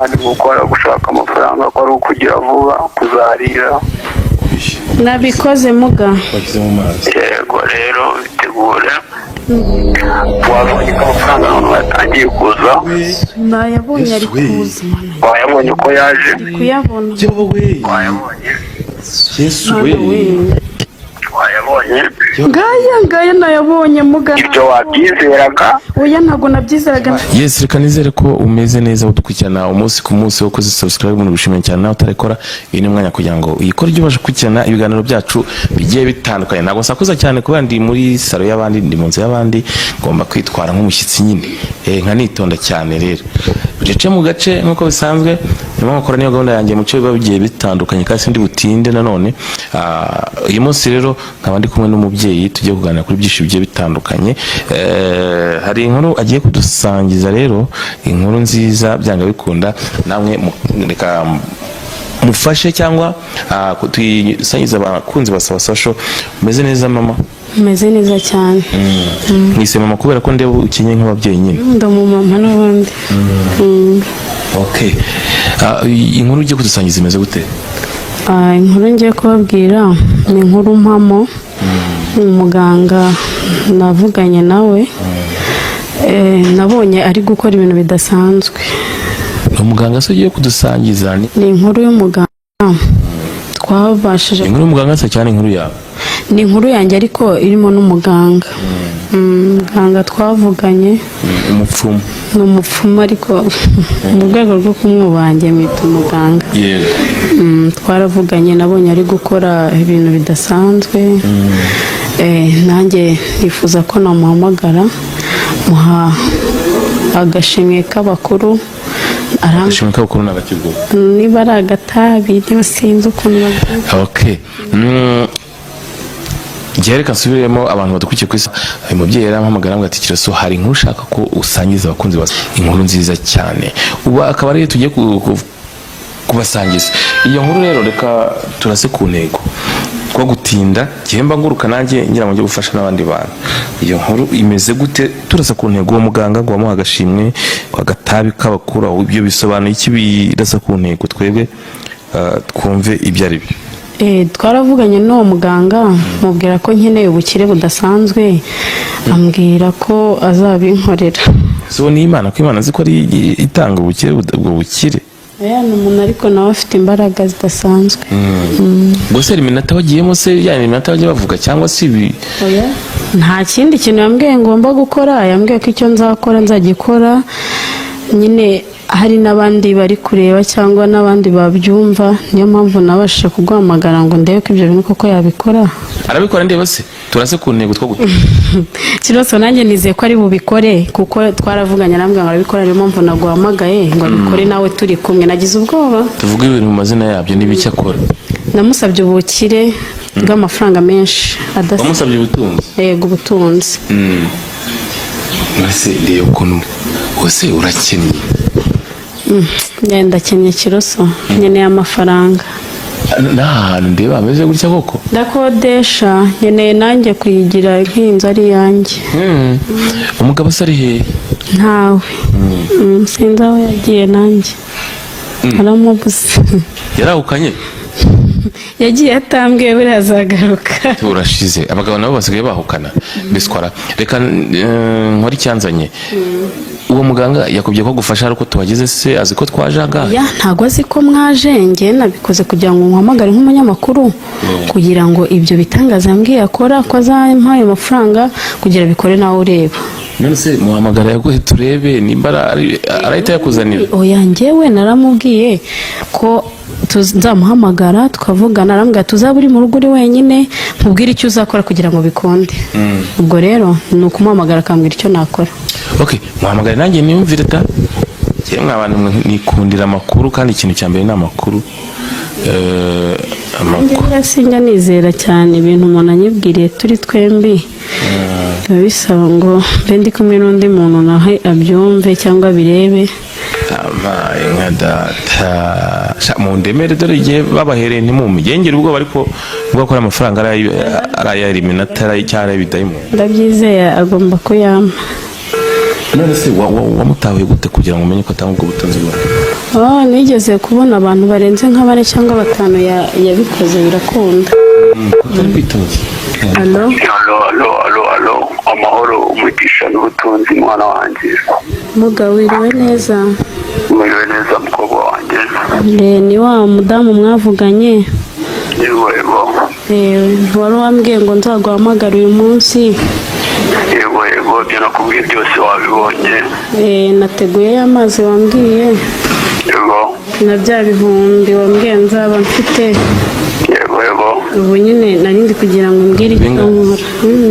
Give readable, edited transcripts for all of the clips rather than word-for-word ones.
ari gukora gushaka amafaranga ko ari ukugira vuba kuzarira nabikoze muga yego rero bitegure wabonye ko amafaranga none yatangiye kuza nayabonye ari kuza wayabonye ko yaje kuyabona wayabonye Yesu wayabonye ngaya nayabonye muga ibyo wabyizeraga oya ntago nabyizeraga. Yes, reka nizere ko umeze neza udukurikirana umunsi ku munsi ukoze subscribe mu bishimye cyane nawe utarekora iyi ni mwanya kugira ngo uyikore ibyo baje gukurikirana ibiganiro byacu bigiye bitandukanye. Ntago nsakuza cyane kuba ndi muri salo y'abandi, ndi mu nzu y'abandi, ngomba kwitwara nk'umushyitsi nyine nka nitonda cyane. Rero bice mu gace nkuko bisanzwe nyuma gukora niyo gahunda yanjye mu cyo biba bigiye bitandukanye kandi ndi butinde nanone. Uyu munsi rero nkaba ndi kumwe n'umubyeyi tugiye kuganira kuri byinshi bigiye bitandukanye. Hari inkuru agiye kudusangiza rero, inkuru nziza byanga bikunda namwe reka mufashe cyangwa tuyisangiza abakunzi basaba social. Umeze neza mama? Umeze neza cyane. Mwise mama kubera ko ndeba ukinye nk'ababyeyi nyine. Ndo mu mama n'abandi. Okay. Inkuru ugiye kudusangiza imeze gute? Inkuru ngiye kubabwira ni inkuru mpamo. Umuganga navuganye nawe nabonye ari gukora ibintu bidasanzwe. Umuganga se ugiye kudusangiza ni inkuru y'umuganga twabashije. Inkuru y'umuganga se cyane inkuru yawe? Ni inkuru yanjye ariko irimo n'umuganga. Muganga twavuganye umupfumu. Ni umupfumu ariko mu rwego rwo kumwubange mwita umuganga. Twaravuganye nabonye ari gukora ibintu bidasanzwe. Nanjye nifuza ko namuhamagara muha agashimwe k'abakuru. Agashimwe k'abakuru n'agakigo niba ari agatabi niba sinzi ukuntu bavuga. Okay. Reka nsubiremo abantu badukurikiye ku isi. Uyu mubyeyi yarampamagara ngo ati Kiraso hari inkuru ushaka ko usangiza abakunzi bose, inkuru nziza cyane. Ubu akaba ari tugiye kubasangiza iyo nkuru. Rero reka turase ku ntego kwa gutinda gihemba nguruka nanjye ngira ngo gufasha n'abandi bantu. Iyo nkuru imeze gute? Turasa ku ntego. Uwo muganga ngo wamuha agashimwe agatabi k'abakura, ibyo bisobanuye iki? Birasa ku ntego twebwe twumve ibyo ari byo. Twaravuganye n'uwo muganga mubwira ko nkeneye ubukire budasanzwe, ambwira ko azabinkorera. So ni Imana, ko Imana ziko ari itanga ubukire, ubwo bukire ni umuntu ariko nawe afite imbaraga zidasanzwe. Gusa iminota wagiyemo se yani iminota bajya bavuga cyangwa si ibi? Nta kindi kintu yambwiye ngomba gukora, yambwiye ko icyo nzakora nzagikora. Nyine hari n'abandi bari kureba cyangwa n'abandi babyumva, niyo mpamvu nabashije kuguhamagara ngo ndebe ko ibyo bintu koko yabikora. Arabikora ndeba se turase ku ntego two gute? Kiraso nanjye nizeye ko ari bubikore kuko twaravuganye namwe ngo arabikora, niyo mpamvu naguhamagaye ngo abikore nawe turi kumwe. Nagize ubwoba. Tuvuge ibintu mu mazina yabyo n'ibiki akora. Namusabye ubukire bw'amafaranga menshi adasa. Wamusabye ubutunzi? Yego ubutunzi. Mbese rero ukuntu wose urakennye. Ndakennye Kiraso, nkeneye amafaranga. N'ahantu ndeba ameze gutya koko? Ndakodesha, nkeneye nanjye kuyigira nk'inzu ari yanjye. Umugabo se ari hehe? Ntawe. Sinzi aho yagiye nanjye. Aramubuze. Yarahukanye? Yagiye atambwiye buriya azagaruka. Turashize abagabo nabo basigaye bahukana. Biswara reka nkora icyanzanye. Uwo muganga yakubye ko gufasha ariko tubageze se azi ko twajaga? Ntago azi ko mwaje, nge nabikoze kugira ngo nkuhamagare nk'umunyamakuru kugira ngo ibyo bitangaza yambwiye akora ko azampaye amafaranga kugira bikore nawe ureba. None se muhamagara yaguhe turebe nimba arahita yakuzanira? Oya njyewe naramubwiye ko tuzamuhamagara tukavugana, arambwira tuzaba uri mu rugo uri wenyine nkubwire icyo uzakora kugira ngo bikonde. Ubwo rero ni ukumuhamagara akambwira icyo nakora. Okay, muhamagara nanjye niyumvire ta. Cyemwe abantu nikundira amakuru kandi ikintu cya mbere ni amakuru. Amakuru sinjya nizera cyane ibintu umuntu anyibwiriye turi twembi. Bisaba ngo mbe ndi kumwe n'undi muntu nawe abyumve cyangwa birebe. Nka data mu ndemere dore igihe babahereye ntimumugengere ubwo ariko ubwo akora amafaranga arayari iminota cyane bidayimo. Ndabyizeye agomba kuyampa. None se wamutahuye gute kugira ngo umenye ko atanga ubwo butunzi bwawe? nigeze kubona abantu barenze nka 4 cyangwa 5 yabikoze birakunda. Utari kwitoza. Allo amahoro umugisha n'ubutunzi mwana wanjye. Muga wiriwe neza? Wiriwe neza mukobwa wanjye. Ni wa mudamu mwavuganye? Yego. Wari wambwiye ngo nzaguhamagara uyu munsi. Yego byo nakubwiye byose wabibonye. Nateguye amazi wambwiye. Yego. Na bya bihumbi wambwiye nzaba mfite. Yego. Ubu nyine nari ndi kugira ngo mbwire icyo nkora.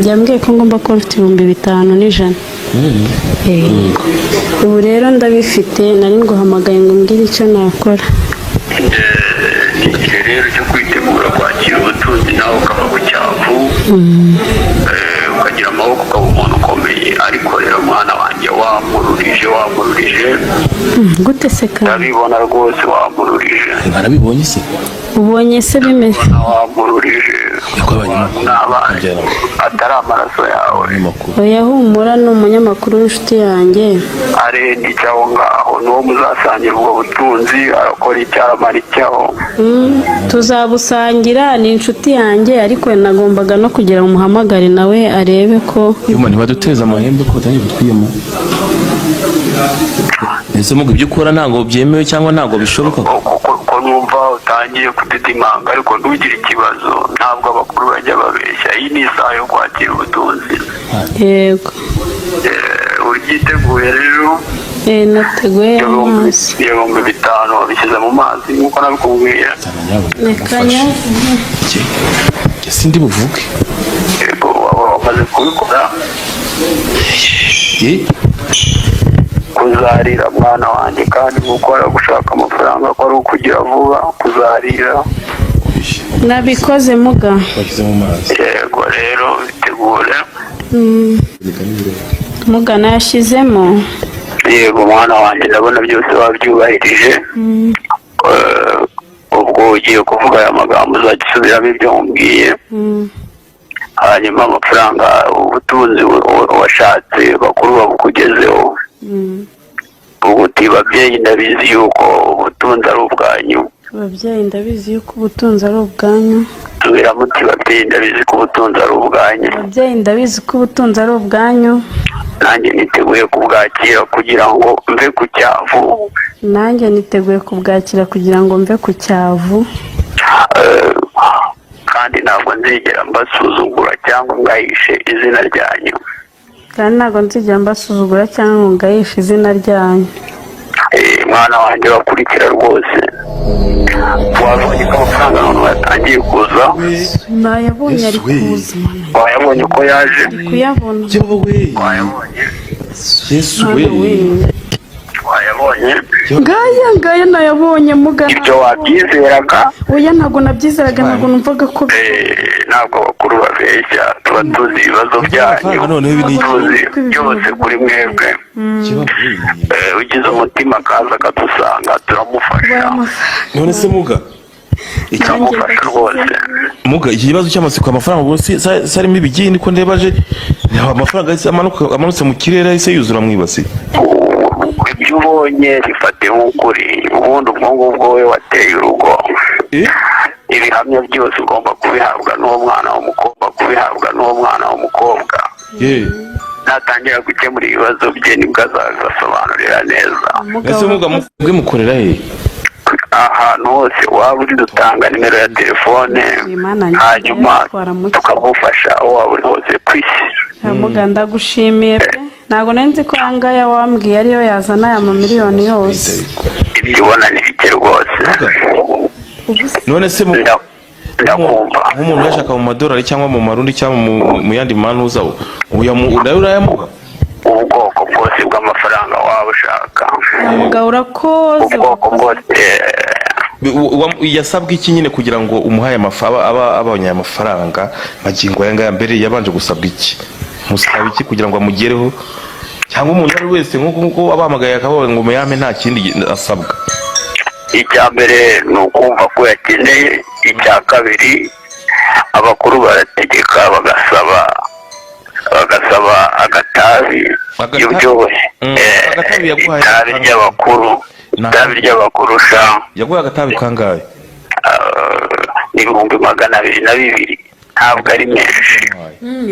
Byambwiye ko ngomba kuba mfite 5,100. Ubu rero ndabifite, nari nguhamagaye ngo mbwire icyo nakora. Igihe rero cyo kwitegura kwakira ubutunzi nawe ukava ku cyavu, ukagira amaboko ukaba umuntu ukomeye. Ariko rero mwana wanjye wamururije gute se kandi? ndabibona rwose wamururije. Barabibonye se? Ubonye se bimeze? Wamururije n'abana atari amaraso yawe. Oya humura, ni umunyamakuru w'inshuti yanjye. Arenga icyaho ngaho n'uwo muzasangira ubwo butunzi, arakora icyaramara icyaho. Tuzabusangira, ni inshuti yanjye, ariko nagombaga no kugira ngo umuhamagare nawe arebe ko ntibaduteza amahembe ko batangiye kutwiyama. Ese mugo ibyo ukora ntabwo byemewe cyangwa ntabwo bishoboka? Ko numva utangiye kudidimanga, ariko ntugire ikibazo, ntabwo abakuru bajya babeshya. Iyi ni isaha yo kwakira ubutunzi. Yego. Uryiteguye rero? Nateguye amazi. 5,000 wabishyize mu mazi nk'uko nabikubwiye. Sindi buvuge. Yego wamaze kubikora. Kuzarira mwana wanjye, kandi gukora gushaka amafaranga ko ari ukugira vuba. Kuzarira nabikoze muga. Yego rero bitegure. Muga nayashizemo. Yego mwana wanjye, ndabona byose wabyubahirije. Ubwo ugiye kuvuga aya magambo uzagisubiramo ibyo nkubwiye. Hanyuma amafaranga ubutunzi washatse bakuru babukugezeho. Ubuti babyeyi ndabizi yuko ubutunzi ari ubwanyu. Babyeyi ndabizi yuko ubutunzi ari ubwanyu. Subiramo uti babyeyi ndabizi ko ubutunzi ari ubwanyu. Babyeyi ndabizi ko ubutunzi ari ubwanyu. Nanjye niteguye kubwakira kugira ngo mve ku cyavu. Nanjye niteguye kubwakira kugira ngo mve ku cyavu. Kandi ntabwo nzigera mbasuzugura cyangwa ngahishe izina ryanyu. Kandi ntabwo nzigera mbasuzugura cyangwa ngahishe izina ryanyu. Mwana wanjye bakurikira rwose. Wabonye ko amafaranga none yatangiye kuza? Nayabonye ari kuza. Wayabonye ko yaje? Kuyabona. Wayabonye? Yesu we. Wayabonye? Ngaya nayabonye muga. Ibyo wabyizeraga? Oya ntabwo nabyizeraga, ntabwo numvaga ko ntabwo bakuru babeshya, tuba tuzi ibibazo byanyu, tuzi byose kuri mwebwe. Ugize umutima akaza akadusanga turamufasha. None se muga turamufasha rwose. Muga iki kibazo cy'amasiko amafaranga bose sarimo ibigini ko ndebaje amafaranga amanutse mu kirere ise yuzura mwibasi. Ibyo ubonye bifate nk'ukuri, ubundi ubwo ngubwo we wateye urugo. Ibihamya byose ugomba kubihabwa n'uwo mwana w'umukobwa. Natangira gukemura ibibazo bye nibwo azasobanurira neza. Ese muga mubwe mukorera he? Ahantu hose waba uri dutanga nimero ya telefone, hanyuma tukagufasha aho waba uri hose ku isi. Muga ndagushimiye pe, ntabwo nzi ko angaya wambwiye ariyo yazana aya mamiliyoni yose. Ibyo ubona ni bike rwose. None se ndakumva nk'umuntu yashaka mu madolari cyangwa mu marundi cyangwa mu yandi manuza urayamuha ubwoko bwose bw'amafaranga waba ushaka. Muga urakoze. Ubwoko bwose. Yasabwe iki nyine kugira ngo umuhaye abonye amafaranga magingo aya ngaya mbere yabanje gusabwa iki? Musaba iki kugira ngo amugereho? Cyangwa umuntu ari wese nk'uko abahamagaye akabawe ngo muyame nta kindi asabwa? Icya mbere ni ukumva ko yakeneye. Icya kabiri abakuru barategeka bagasaba agatabi y'uburyohe. Itabi ry'abakuru itabi ry'abakurusha yaguha agatabi kangahe? n'ibihumbi 220 ntabwo ari menshi.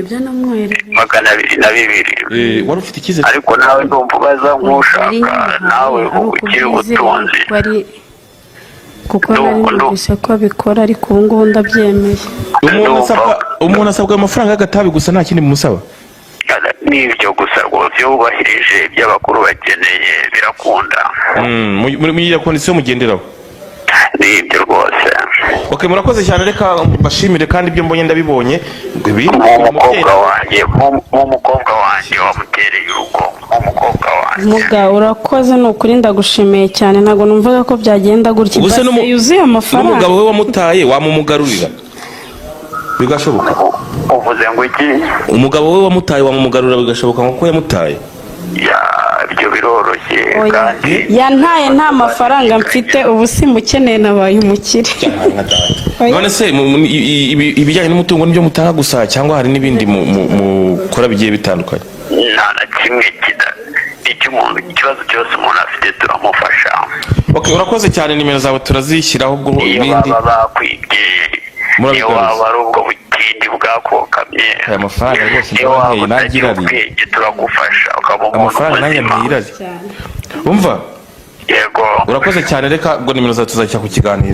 ibyo namwohereye 220. Wari ufite icyizere ariko nawe ndumva ubaza nk'ushaka nawe ukiri ubutunzi kuko nari numvise ko abikora ariko ubu ngubu ndabyemeye. umuntu asabwa amafaranga y'agatabi gusa nta kindi bimusaba? N'ibyo gusa rwose iyo wubahirije ibyo abakuru bakeneye birakunda. muri iyo kondisiyo mugenderaho? N'ibyo rwose. Okay, murakoze cyane, reka mbashimire kandi ibyo mbonye ndabibonye. Umukobwa wanjye wamutereye urugo, umukobwa wanjye. Muga urakoze, ni ukuri ndagushimiye cyane, ntabwo numvaga ko byagenda gutya. Yuzuye amafaranga. N'umugabo we wamutaye wamumugarurira bigashoboka? Uvuze ngo iki? Umugabo we wamutaye wamumugarurira bigashoboka nkuko yamutaye? Ibyo biroroshye kandi yantaye nta mafaranga mfite, ubu simukeneye nabaye umukire. None se ibijyanye n'umutungo nibyo mutanga gusa cyangwa hari n'ibindi mukora bigiye bitandukanye? nta na kimwe ikibazo cyose umuntu afite turamufasha. Okay, urakoze cyane, nimero zawe turazishyiraho ubwo ibindi. Iyo baba bakwibye, iyo waba ari ubwo butindi bwakokamye, aya mafaranga rwose ndabaheye nagirari, turagufasha ukaba umuntu amafaranga nanjye ntiyirari. Umva? Yego. Urakoze cyane, reka ubwo nimero zawe tuzajya ku kiganiro.